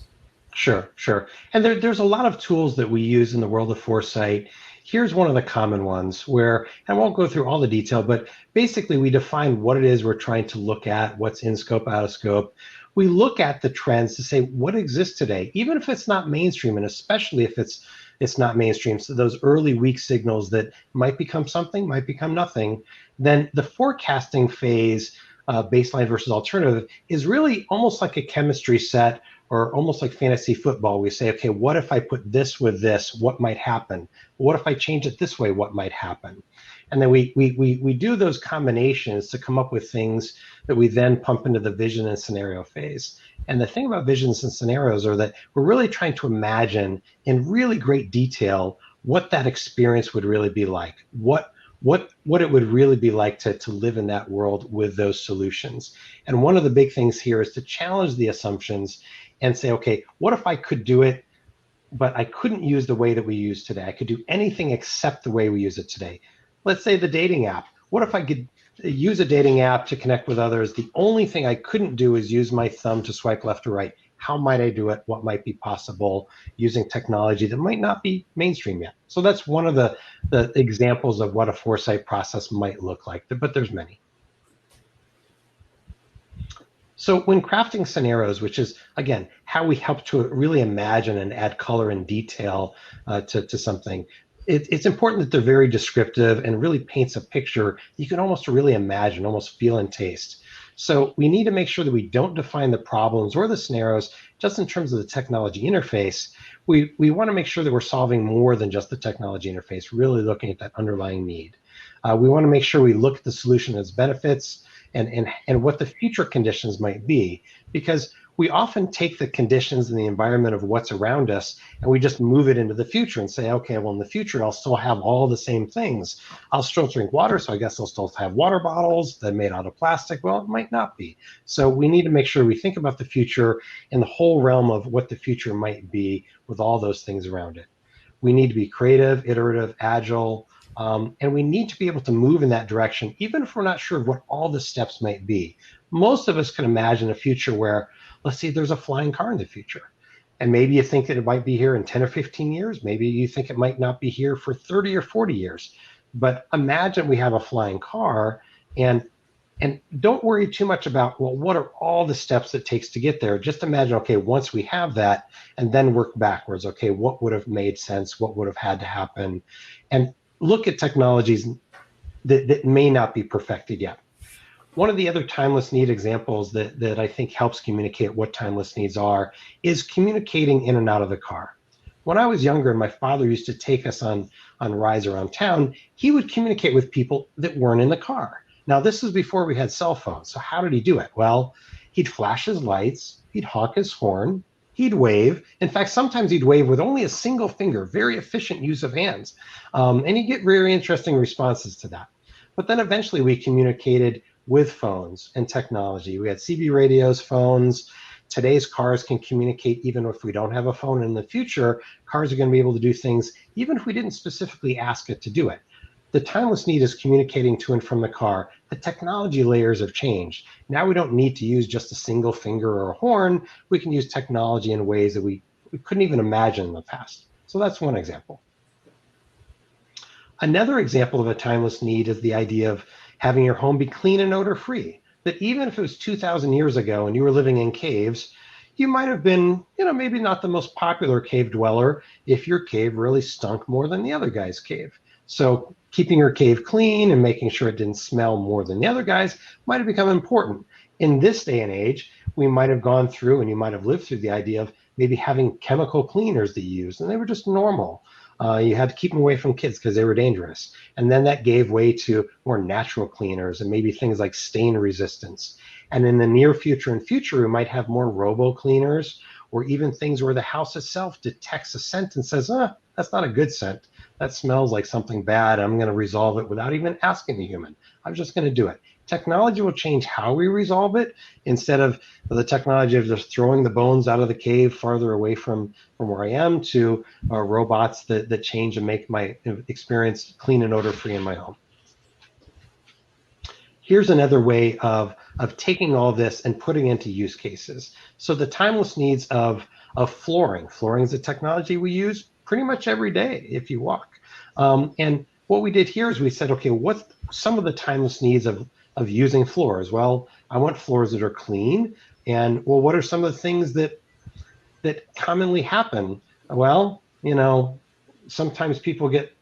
Sure. And there's a lot of tools that we use in the world of Foresight. Here's one of the common ones where, and I won't go through all the detail, but basically we define what it is we're trying to look at, what's in scope, out of scope. We look at the trends to say what exists today, even if it's not mainstream, and especially if it's not mainstream. So those early weak signals that might become something, might become nothing. Then the forecasting phase, baseline versus alternative, is really almost like a chemistry set, or almost like fantasy football. We say, okay, what if I put this with this? What might happen? What if I change it this way? What might happen? And then we do those combinations to come up with things that we then pump into the vision and scenario phase. And the thing about visions and scenarios are that we're really trying to imagine in really great detail what that experience would really be like, what it would really be like to live in that world with those solutions. And one of the big things here is to challenge the assumptions and say, okay, what if I could do it, but I couldn't use the way that we use today? I could do anything except the way we use it today. Let's say the dating app. What if I could use a dating app to connect with others? The only thing I couldn't do is use my thumb to swipe left or right. How might I do it? What might be possible using technology that might not be mainstream yet? So that's one of the examples of what a Foresight process might look like, but there's many. So when crafting scenarios, which is, again, how we help to really imagine and add color and detail to something, it's important that they're very descriptive and really paints a picture you can almost really imagine, almost feel and taste. So we need to make sure that we don't define the problems or the scenarios just in terms of the technology interface. We want to make sure that we're solving more than just the technology interface, really looking at that underlying need. We want to make sure we look at the solution and its benefits and what the future conditions might be, because we often take the conditions and the environment of what's around us and we just move it into the future and say, okay, well, in the future, I'll still have all the same things. I'll still drink water, so I guess I'll still have water bottles that are made out of plastic. Well, it might not be. So we need to make sure we think about the future in the whole realm of what the future might be with all those things around it. We need to be creative, iterative, agile, and we need to be able to move in that direction, even if we're not sure of what all the steps might be. Most of us can imagine a future where, let's see, there's a flying car in the future. And maybe you think that it might be here in 10 or 15 years. Maybe you think it might not be here for 30 or 40 years. But imagine we have a flying car, and don't worry too much about, well, what are all the steps it takes to get there? Just imagine, okay, once we have that, and then work backwards. Okay, what would have made sense? What would have had to happen? And look at technologies that may not be perfected yet. One of the other timeless need examples that I think helps communicate what timeless needs are is communicating in and out of the car. When I was younger and my father used to take us on rides around town, he would communicate with people that weren't in the car. Now, this is before we had cell phones. So how did he do it? Well, he'd flash his lights, he'd honk his horn, he'd wave. In fact, sometimes he'd wave with only a single finger, very efficient use of hands. And he'd get very interesting responses to that. But then eventually we communicated with phones and technology. We had CB radios, phones. Today's cars can communicate even if we don't have a phone. In the future, cars are going to be able to do things even if we didn't specifically ask it to do it. The timeless need is communicating to and from the car. The technology layers have changed. Now we don't need to use just a single finger or a horn. We can use technology in ways that we couldn't even imagine in the past. So that's one example. Another example of a timeless need is the idea of having your home be clean and odor-free. That even if it was 2,000 years ago and you were living in caves, you might have been, maybe not the most popular cave dweller if your cave really stunk more than the other guy's cave. So keeping your cave clean and making sure it didn't smell more than the other guys might have become important. In this day and age, we might have gone through and you might have lived through the idea of maybe having chemical cleaners that you used, and they were just normal. You had to keep them away from kids because they were dangerous. And then that gave way to more natural cleaners and maybe things like stain resistance. And in the near future and future, we might have more robo cleaners or even things where the house itself detects a scent and says, that's not a good scent. That smells like something bad. I'm going to resolve it without even asking the human. I'm just going to do it. Technology will change how we resolve it instead of the technology of just throwing the bones out of the cave farther away from where I am to robots that change and make my experience clean and odor-free in my home. Here's another way of taking all this and putting into use cases. So the timeless needs of flooring. Flooring is a technology we use pretty much every day if you walk. And what we did here is we said, okay, what's some of the timeless needs of using floors? Well, I want floors that are clean. And well, what are some of the things that commonly happen? Well, sometimes people get,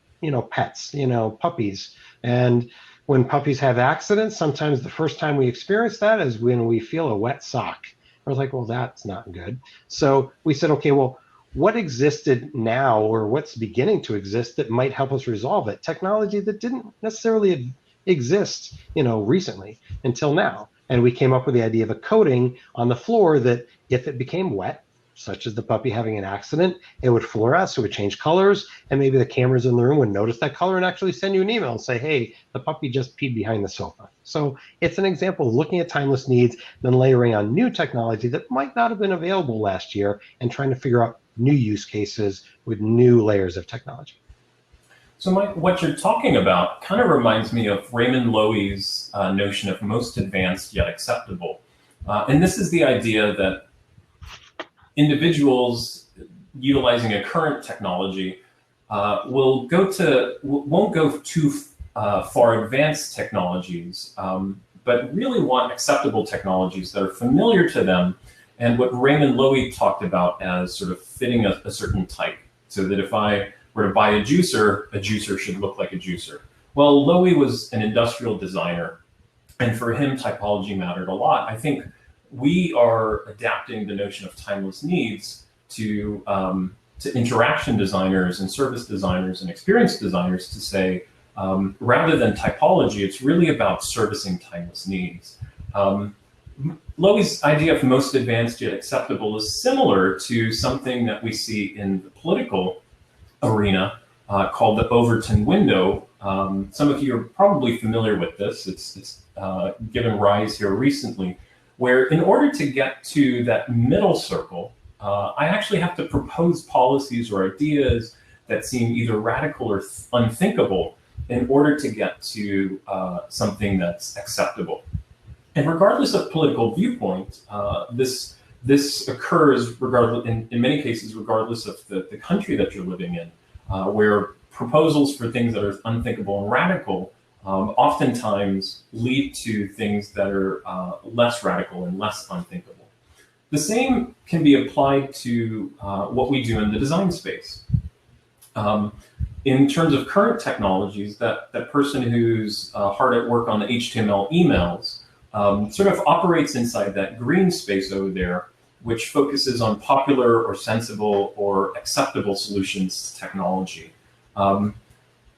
pets, puppies. And when puppies have accidents, sometimes the first time we experience that is when we feel a wet sock. I was like, well, that's not good. So we said, okay, well, what existed now or what's beginning to exist that might help us resolve it? Technology that didn't necessarily exist, recently until now. And we came up with the idea of a coating on the floor that if it became wet, such as the puppy having an accident, it would fluoresce, it would change colors, and maybe the cameras in the room would notice that color and actually send you an email and say, hey, the puppy just peed behind the sofa. So it's an example of looking at timeless needs, then layering on new technology that might not have been available last year and trying to figure out new use cases with new layers of technology. So Mike, what you're talking about kind of reminds me of Raymond Loewy's notion of most advanced yet acceptable. And this is the idea that individuals utilizing a current technology won't go too far advanced technologies, but really want acceptable technologies that are familiar to them, and what Raymond Loewy talked about as sort of fitting a certain type. So that if I were to buy a juicer should look like a juicer. Well, Lowy was an industrial designer, and for him, typology mattered a lot. I think we are adapting the notion of timeless needs to interaction designers and service designers and experience designers to say, rather than typology, it's really about servicing timeless needs. Lowy's idea of most advanced yet acceptable is similar to something that we see in the political arena called the Overton window. Some of you are probably familiar with this. It's given rise here recently, where in order to get to that middle circle, I actually have to propose policies or ideas that seem either radical or unthinkable in order to get to something that's acceptable. And regardless of political viewpoint, this occurs regardless, in many cases, regardless of the country that you're living in, where proposals for things that are unthinkable and radical oftentimes lead to things that are less radical and less unthinkable. The same can be applied to what we do in the design space. In terms of current technologies, that person who's hard at work on the HTML emails sort of operates inside that green space over there, which focuses on popular or sensible or acceptable solutions to technology.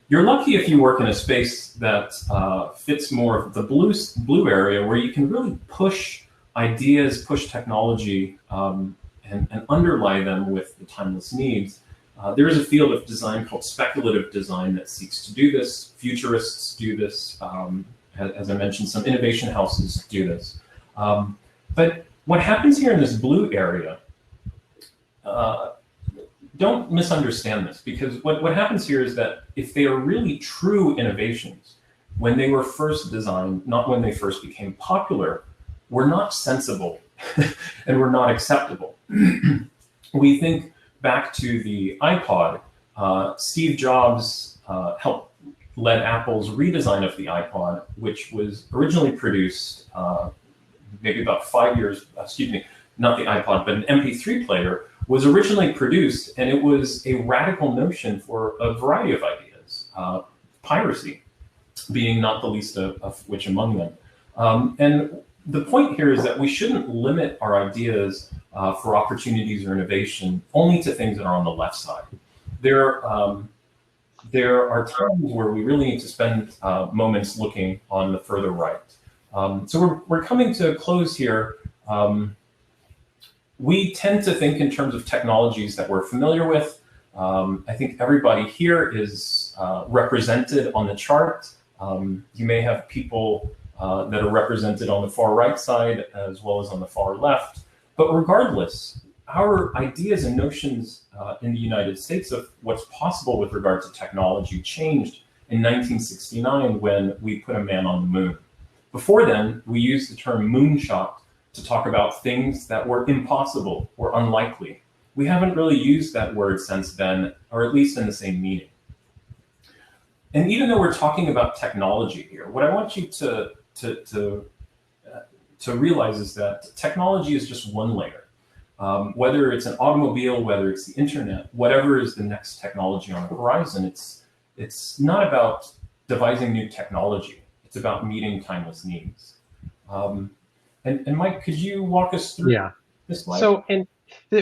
You're lucky if you work in a space that fits more of the blue area, where you can really push ideas, push technology, and underlie them with the timeless needs. There is a field of design called speculative design that seeks to do this. Futurists do this. As I mentioned, some innovation houses do this. But what happens here in this blue area, don't misunderstand this, because what happens here is that if they are really true innovations, when they were first designed, not when they first became popular, were not sensible and were not acceptable. We think back to the iPod. Steve Jobs led Apple's redesign of the iPod, which was originally produced maybe about 5 years, excuse me, not the iPod, but an MP3 player was originally produced, and it was a radical notion for a variety of ideas, piracy being not the least of which among them. And the point here is that we shouldn't limit our ideas for opportunities or innovation only to things that are on the left side. There are times where we really need to spend moments looking on the further right. So we're coming to a close here. We tend to think in terms of technologies that we're familiar with. I think everybody here is represented on the chart. You may have people that are represented on the far right side as well as on the far left. But regardless, our ideas and notions in the United States of what's possible with regard to technology changed in 1969 when we put a man on the moon. Before then, we used the term moonshot to talk about things that were impossible or unlikely. We haven't really used that word since then, or at least in the same meaning. And even though we're talking about technology here, what I want you to realize is that technology is just one layer. Whether it's an automobile, whether it's the internet, whatever is the next technology on the horizon, it's not about devising new technology. It's about meeting timeless needs. And Mike, could you walk us through this slide? So,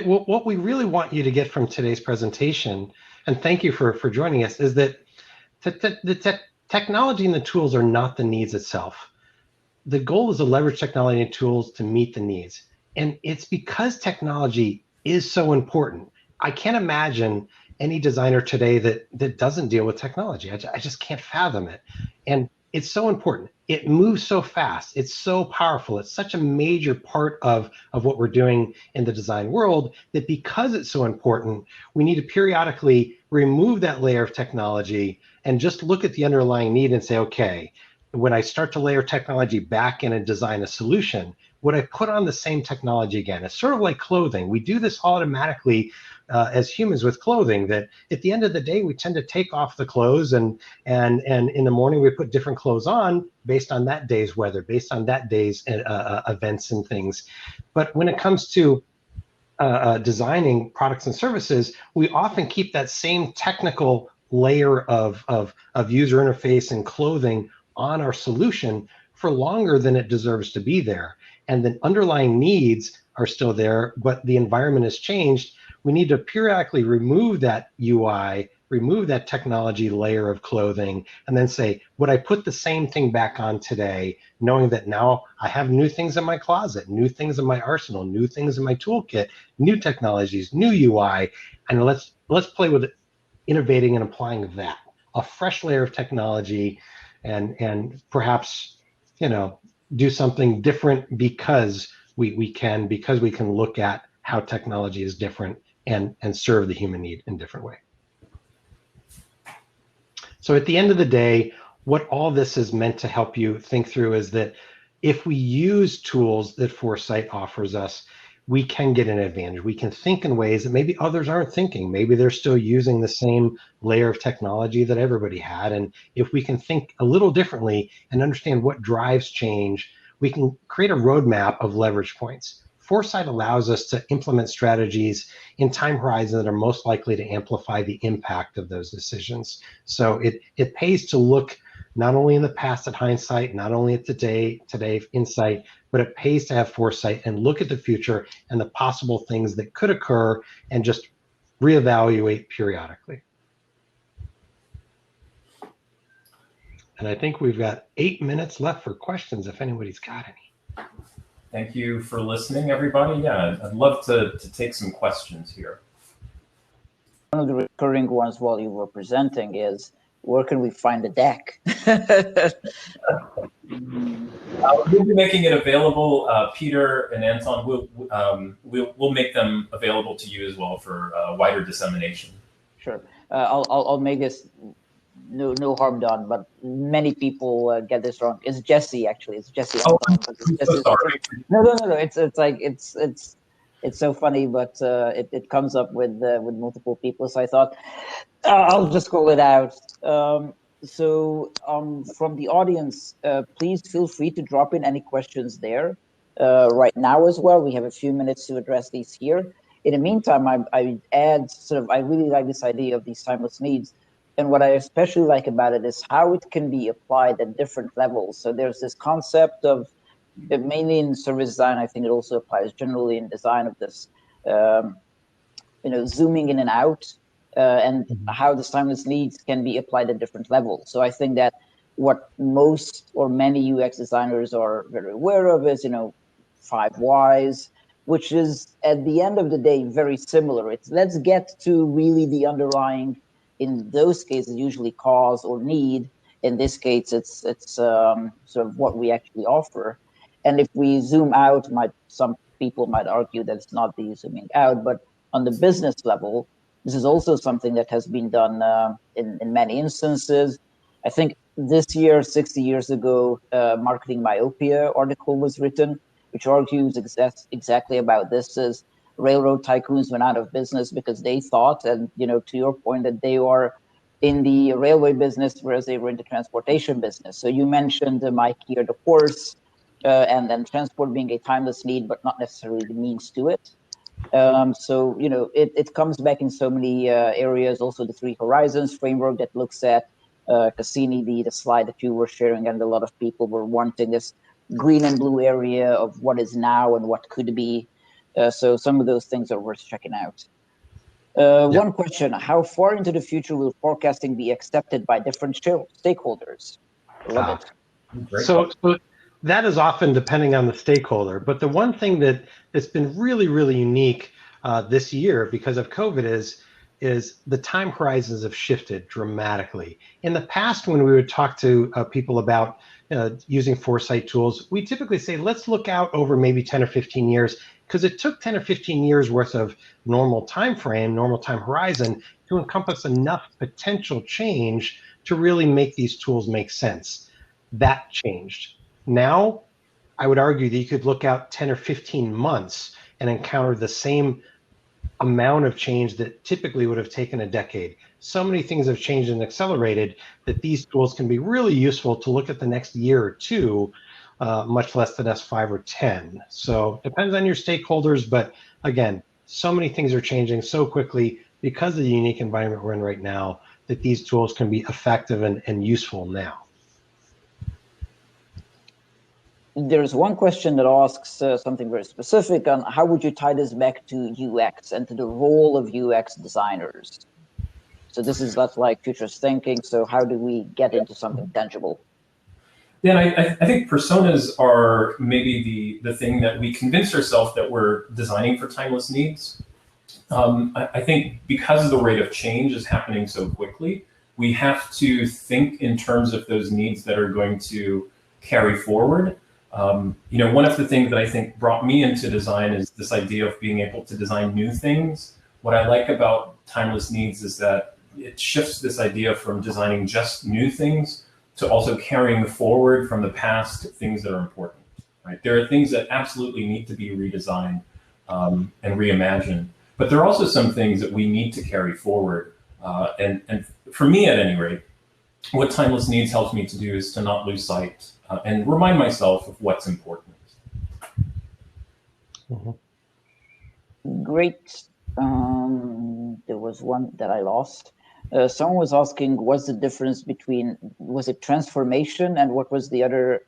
what we really want you to get from today's presentation, and thank you for joining us, is that the technology and the tools are not the needs itself. The goal is to leverage technology and tools to meet the needs. And it's because technology is so important. I can't imagine any designer today that doesn't deal with technology. I just can't fathom it. And it's so important. It moves so fast. It's so powerful. It's such a major part of what we're doing in the design world that because it's so important, we need to periodically remove that layer of technology and just look at the underlying need and say, okay, when I start to layer technology back in and design a solution, would I put on the same technology again? It's sort of like clothing. We do this automatically as humans with clothing, that at the end of the day, we tend to take off the clothes and in the morning we put different clothes on based on that day's weather, based on that day's events and things. But when it comes to designing products and services, we often keep that same technical layer of user interface and clothing on our solution for longer than it deserves to be there. And the underlying needs are still there, but the environment has changed. We need to periodically remove that UI, remove that technology layer of clothing, and then say, would I put the same thing back on today, knowing that now I have new things in my closet, new things in my arsenal, new things in my toolkit, new technologies, new UI, and let's play with innovating and applying that, a fresh layer of technology, and perhaps, do something different because we can look at how technology is different and serve the human need in a different way. So at the end of the day, what all this is meant to help you think through is that if we use tools that Foresight offers us, we can get an advantage. We can think in ways that maybe others aren't thinking. Maybe they're still using the same layer of technology that everybody had. And if we can think a little differently and understand what drives change, we can create a roadmap of leverage points. Foresight allows us to implement strategies in time horizons that are most likely to amplify the impact of those decisions. So it pays to look not only in the past at hindsight, not only at today insight, but it pays to have foresight and look at the future and the possible things that could occur and just reevaluate periodically. And I think we've got 8 minutes left for questions if anybody's got any. Thank you for listening, everybody. Yeah, I'd love to take some questions here. One of the recurring ones while you were presenting is, where can we find the deck? We'll be making it available. Peter and Anton we'll make them available to you as well for wider dissemination. Sure. I'll make this no harm done, but many people get this wrong. It's Jesse, actually. It's Jesse. Oh, Anton, I'm so sorry. No. It's so funny, but it comes up with multiple people. So I thought I'll just call it out. So from the audience, please feel free to drop in any questions there right now as well. We have a few minutes to address these here. In the meantime, I add I really like this idea of these timeless needs. And what I especially like about it is how it can be applied at different levels. So there's this concept of, mainly in service design, I think it also applies generally in design of this, zooming in and out, and how the timeless needs can be applied at different levels. So I think that what most or many UX designers are very aware of is, 5 whys, which is at the end of the day very similar. It's let's get to really the underlying, in those cases, usually cause or need. In this case, it's sort of what we actually offer. And if we zoom out, some people might argue that it's not the zooming out, but on the business level, this is also something that has been done in many instances. I think this year, 60 years ago, Marketing Myopia article was written, which argues exactly about this. Is railroad tycoons went out of business because they thought, and to your point, that they are in the railway business, whereas they were in the transportation business. So you mentioned, Mike, here the horse, and then transport being a timeless need, but not necessarily the means to it. So it comes back in so many areas. Also, the 3 horizons framework that looks at Cassini, the slide that you were sharing, and a lot of people were wanting this green and blue area of what is now and what could be. So some of those things are worth checking out. One question: how far into the future will forecasting be accepted by different stakeholders? Love it. So that is often depending on the stakeholder. But the one thing that's been really, really unique this year because of COVID is the time horizons have shifted dramatically. In the past, when we would talk to people about using Foresight tools, we typically say, let's look out over maybe 10 or 15 years, because it took 10 or 15 years worth of normal time frame, normal time horizon to encompass enough potential change to really make these tools make sense. That changed. Now, I would argue that you could look out 10 or 15 months and encounter the same amount of change that typically would have taken a decade. So many things have changed and accelerated that these tools can be really useful to look at the next year or two, much less the next 5 or 10. So depends on your stakeholders, but again, so many things are changing so quickly because of the unique environment we're in right now, that these tools can be effective and useful now. There's one question that asks something very specific on how would you tie this back to UX and to the role of UX designers? So that's like futurist thinking. So how do we get into something tangible? Yeah, I think personas are maybe the thing that we convince ourselves that we're designing for timeless needs. I think because the rate of change is happening so quickly, we have to think in terms of those needs that are going to carry forward. One of the things that I think brought me into design is this idea of being able to design new things. What I like about timeless needs is that it shifts this idea from designing just new things to also carrying forward from the past things that are important. Right? There are things that absolutely need to be redesigned and reimagined, but there are also some things that we need to carry forward. And for me, at any rate, what timeless needs helps me to do is to not lose sight and remind myself of what's important. Great. There was one that I lost. Someone was asking, what's the difference between, was it transformation and what was the other?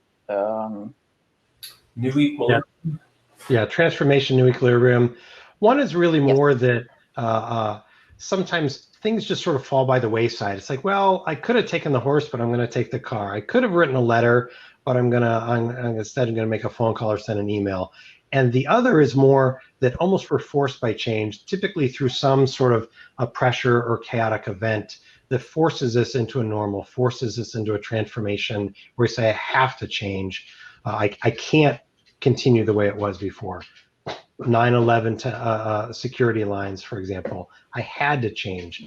New equilibrium. Yeah, transformation, new equilibrium. One is really more that sometimes things just sort of fall by the wayside. It's like, well, I could have taken the horse, but I'm going to take the car. I could have written a letter, but I'm instead going to make a phone call or send an email. And the other is more that almost we're forced by change, typically through some sort of a pressure or chaotic event that forces us into a normal, forces us into a transformation where we say, I have to change. I can't continue the way it was before. 9/11 security lines, for example, I had to change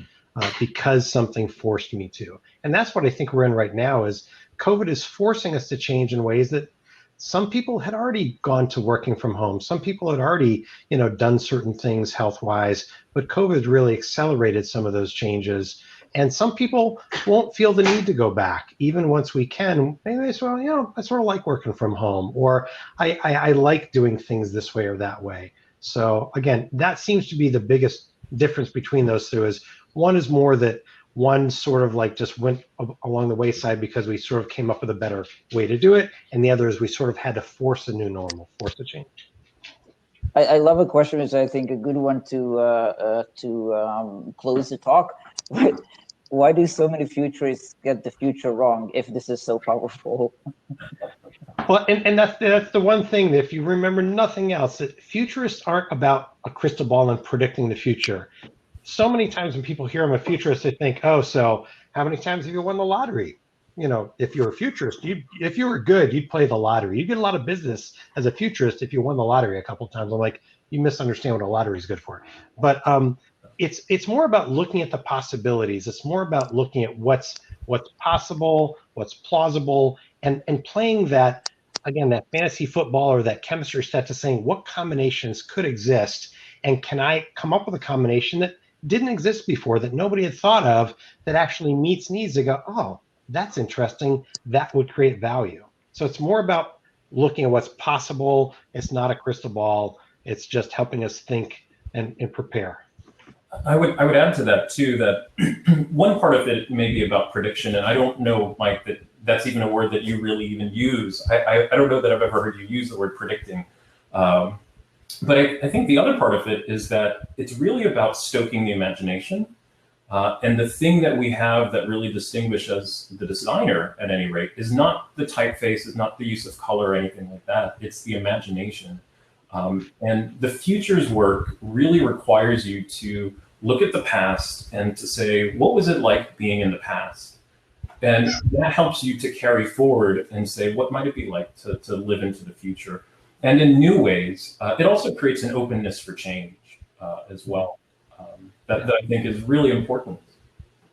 because something forced me to. And that's what I think we're in right now is COVID is forcing us to change in ways that some people had already gone to working from home. Some people had already, done certain things health-wise, but COVID really accelerated some of those changes. And some people won't feel the need to go back, even once we can. Maybe they say, well, I sort of like working from home, or I like doing things this way or that way. So again, that seems to be the biggest difference between those two. Is one is more that one sort of like just went along the wayside because we sort of came up with a better way to do it, and the other is we sort of had to force a new normal, force a change. I love a question, which I think a good one to close the talk. Why do so many futurists get the future wrong if this is so powerful? Well, and that's the one thing that if you remember nothing else, that futurists aren't about a crystal ball and predicting the future. So many times when people hear I'm a futurist, they think, oh, so how many times have you won the lottery? If you're a futurist, if you were good, you'd play the lottery. You get a lot of business as a futurist if you won the lottery a couple of times. I'm like, you misunderstand what a lottery is good for. But it's more about looking at the possibilities. It's more about looking at what's possible, what's plausible, and playing that, again, that fantasy football or that chemistry set to saying what combinations could exist, and can I come up with a combination that didn't exist before, that nobody had thought of, that actually meets needs. They go, oh, that's interesting. That would create value. So it's more about looking at what's possible. It's not a crystal ball. It's just helping us think and prepare. I would add to that too, that one part of it may be about prediction, and I don't know, Mike, that's even a word that you really even use. I don't know that I've ever heard you use the word predicting. But I think the other part of it is that it's really about stoking the imagination. And the thing that we have that really distinguishes the designer, at any rate, is not the typeface, is not the use of color or anything like that. It's the imagination. And the futures work really requires you to look at the past and to say, what was it like being in the past? And that helps you to carry forward and say, what might it be like to live into the future? And in new ways, it also creates an openness for change as well. That I think is really important.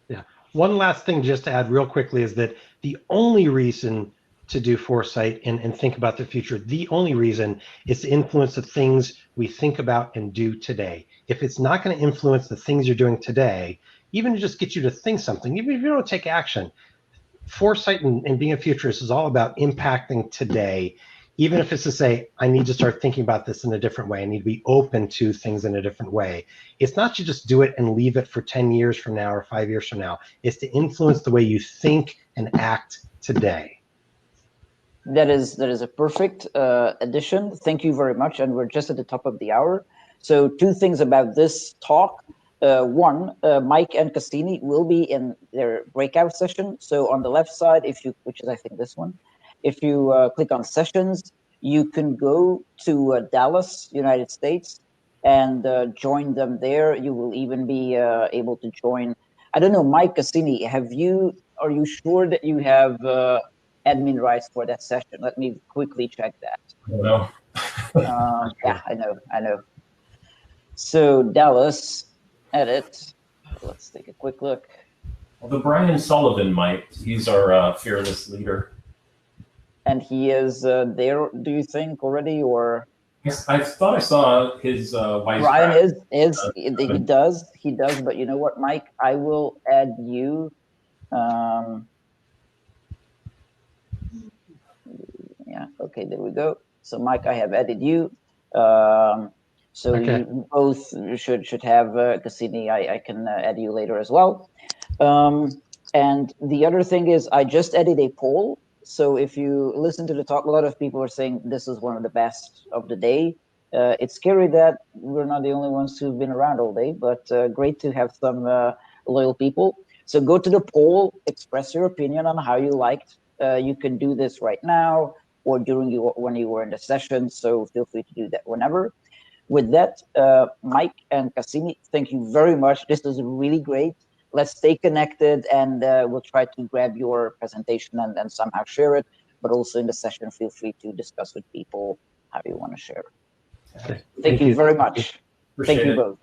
Yeah. One last thing just to add real quickly is that the only reason to do foresight and think about the future, the only reason is to influence the things we think about and do today. If it's not going to influence the things you're doing today, even to just get you to think something, even if you don't take action, foresight and being a futurist is all about impacting today. even if it's to say, I need to start thinking about this in a different way. I need to be open to things in a different way. It's not to just do it and leave it for 10 years from now or 5 years from now. It's to influence the way you think and act today. That is a perfect addition. Thank you very much. And we're just at the top of the hour. So 2 things about this talk. One, Mike and Cassini will be in their breakout session. So on the left side, which is I think this one, if you click on sessions, you can go to Dallas, United States, and join them there. You will even be able to join. I don't know, Mike, Cassini, are you sure that you have admin rights for that session? Let me quickly check that. No. Yeah, I know. So Dallas, edit. Let's take a quick look. Although Brian Sullivan might. He's our fearless leader. And he is there, do you think, already, or? Yes, I thought I saw his wife. Brian he does, but you know what, Mike? I will add you. Yeah, okay, there we go. So Mike, I have added you. So okay. You both should have Cassini. I can add you later as well. And the other thing is, I just added a poll. So if you listen to the talk, a lot of people are saying this is one of the best of the day. It's scary that we're not the only ones who've been around all day, but great to have some loyal people. So go to the poll, express your opinion on how you liked. You can do this right now or when you were in the session. So feel free to do that whenever. With that, Mike and Cassini, thank you very much. This was really great. Let's stay connected, and we'll try to grab your presentation and somehow share it. But also in the session, feel free to discuss with people how you want to share it. Okay. Thank you very much. Thank you both.